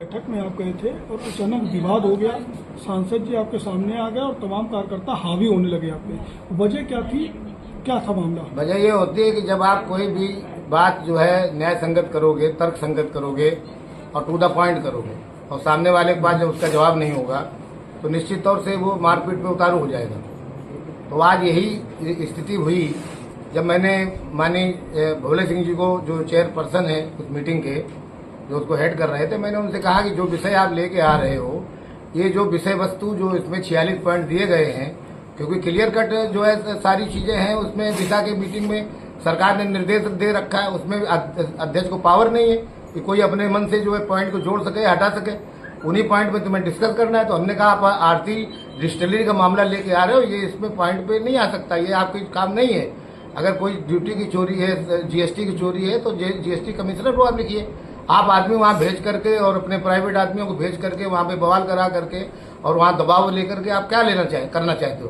बैठक में आप गए थे और अचानक विवाद हो गया, सांसद जी आपके सामने आ गए और तमाम कार्यकर्ता हावी होने लगे आप पे। वजह क्या थी, क्या था मामला? वजह ये होती है कि जब आप कोई भी बात जो है न्याय संगत करोगे, तर्क संगत करोगे और टू द पॉइंट करोगे और सामने वाले के पास जब उसका जवाब नहीं होगा तो निश्चित तौर से वो मारपीट पे उतारू हो जाएगा। तो आज यही स्थिति हुई जब मैंने माननीय भोले सिंह जी को, जो चेयरपर्सन है उस मीटिंग के, जो उसको हेड कर रहे थे, मैंने उनसे कहा कि जो विषय आप लेके आ रहे हो, ये जो विषय वस्तु जो इसमें 46 पॉइंट दिए गए हैं, क्योंकि क्लियर कट जो है सारी चीजें हैं उसमें, दिशा के मीटिंग में सरकार ने निर्देश दे रखा है, उसमें अध्यक्ष को पावर नहीं है कि कोई अपने मन से जो है पॉइंट को जोड़ सके, हटा सके। उन्हीं पॉइंट पे तुम्हें डिस्कस करना है। तो हमने कहा आप आरती डिस्टिलरी का मामला लेके आ रहे हो, ये इसमें पॉइंट पे नहीं आ सकता, ये आपका काम नहीं है। अगर कोई ड्यूटी की चोरी है, जीएसटी की चोरी है, तो जीएसटी कमिश्नर को आप लिखिए। आप आदमी वहां भेज करके और अपने प्राइवेट आदमियों को भेज करके वहां पे बवाल करा करके और वहां दबाव लेकर के आप क्या करना चाहते हो?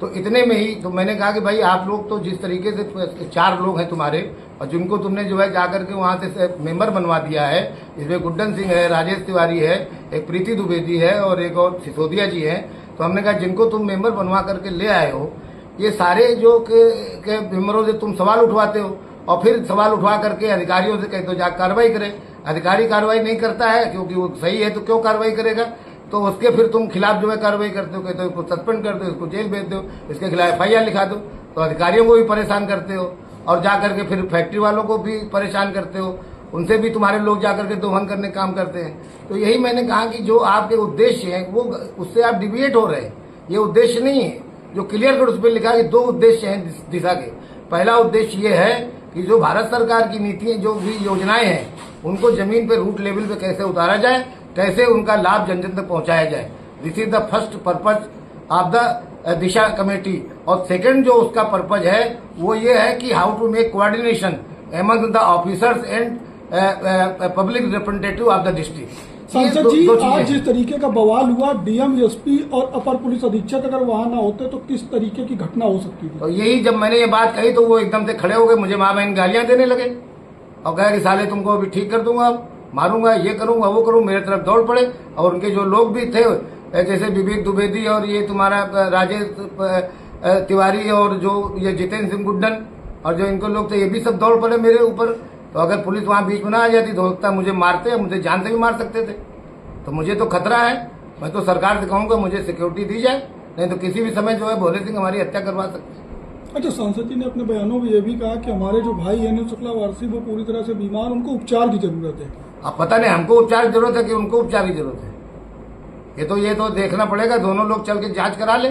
तो इतने में ही तो मैंने कहा कि भाई आप लोग तो जिस तरीके से 4 लोग हैं तुम्हारे और जिनको तुमने जो है जाकर के वहां से मेंबर बनवा दिया है, इसमें गुड्डन सिंह है, राजेश तिवारी है, एक प्रीति द्विवेदी है और एक और सिसोदिया जी है। तो हमने कहा जिनको तुम मेंबर बनवा करके ले आए हो, ये सारे जो के मेंबरों से तुम सवाल उठवाते हो और फिर सवाल उठवा करके अधिकारियों से कहते हो जा कार्रवाई करें। अधिकारी कार्रवाई नहीं करता है क्योंकि वो सही है, तो क्यों कार्रवाई करेगा? तो उसके फिर तुम खिलाफ जो है कार्रवाई करते हो, कहते हो इसको सस्पेंड कर दो, इसको जेल भेज दो, इसके खिलाफ FIR लिखा दो। तो अधिकारियों को भी परेशान करते हो और जाकर के फिर फैक्ट्री वालों को भी परेशान करते हो, उनसे भी तुम्हारे लोग जाकर के दोहन करने काम करते हैं। तो यही मैंने कहा कि जो आपके उद्देश्य हैं वो उससे आप डिविएट हो रहे हैं, ये उद्देश्य नहीं है। जो क्लियर कट उस पर लिखा है कि 2 उद्देश्य हैं दिशा के। पहला उद्देश्य ये है कि जो भारत सरकार की नीतियां, जो भी योजनाएं हैं, उनको जमीन पे रूट लेवल पे कैसे उतारा जाए, कैसे उनका लाभ जन जन तक पहुंचाया जाए। This is the first purpose of the Disha committee. और सेकंड जो उसका पर्पज है वो ये है कि how to make coordination among the officers and public representative of the district. सांसद जी, आज जिस तरीके का बवाल हुआ, DM, SP और अपर पुलिस अधीक्षक अगर वहां ना होते तो किस तरीके की घटना हो सकती थी? तो यही जब मैंने ये बात कही तो वो एकदम से खड़े हो गए, मुझे माँ बहन गालियां देने लगे और कहा कि साले तुमको अभी ठीक कर दूंगा, मारूंगा, ये करूंगा, वो करूंगा। मेरे तरफ दौड़ पड़े और उनके जो लोग भी थे, जैसे विवेक द्विवेदी और ये तुम्हारा राजेश तिवारी और जो ये जितेंद्र सिंह गुड्डन और जो इनको लोग थे, ये भी सब दौड़ पड़े मेरे ऊपर। तो अगर पुलिस वहां बीच में ना आ जाती तो होता मुझे मारते, मुझे जान से भी मार सकते थे। तो मुझे तो खतरा है, मैं तो सरकार से कहूंगा मुझे सिक्योरिटी दी जाए, नहीं तो किसी भी समय जो है भोले सिंह हमारी हत्या करवा सकते हैं। अच्छा, सांसद जी ने अपने बयानों में ये भी कहा कि हमारे जो भाई है शुक्ला वारसी, वो पूरी तरह से बीमार, उनको उपचार की जरूरत है। अब पता नहीं हमको उपचार की जरूरत है कि उनको उपचार की जरूरत है, ये तो देखना पड़ेगा। दोनों लोग चल के जांच करा ले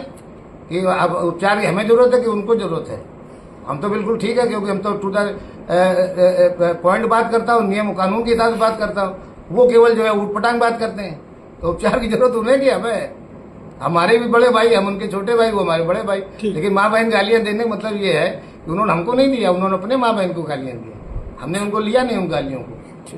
कि अब उपचार की हमें जरूरत है कि उनको जरूरत है। हम तो बिल्कुल ठीक है, क्योंकि हम तो टू द पॉइंट बात करता हूँ, नियम कानून के हिसाब से बात करता हूँ। वो केवल जो है उठपटांग बात करते हैं। तो उपचार की जरूरत उन्हें की हमें, हमारे भी बड़े भाई, हम उनके छोटे भाई, वो हमारे बड़े भाई। लेकिन माँ बहन गालियां देने का मतलब ये है कि उन्होंने हमको नहीं दिया, उन्होंने अपने माँ बहन को गालियां दी, हमने उनको लिया नहीं उन गालियों को।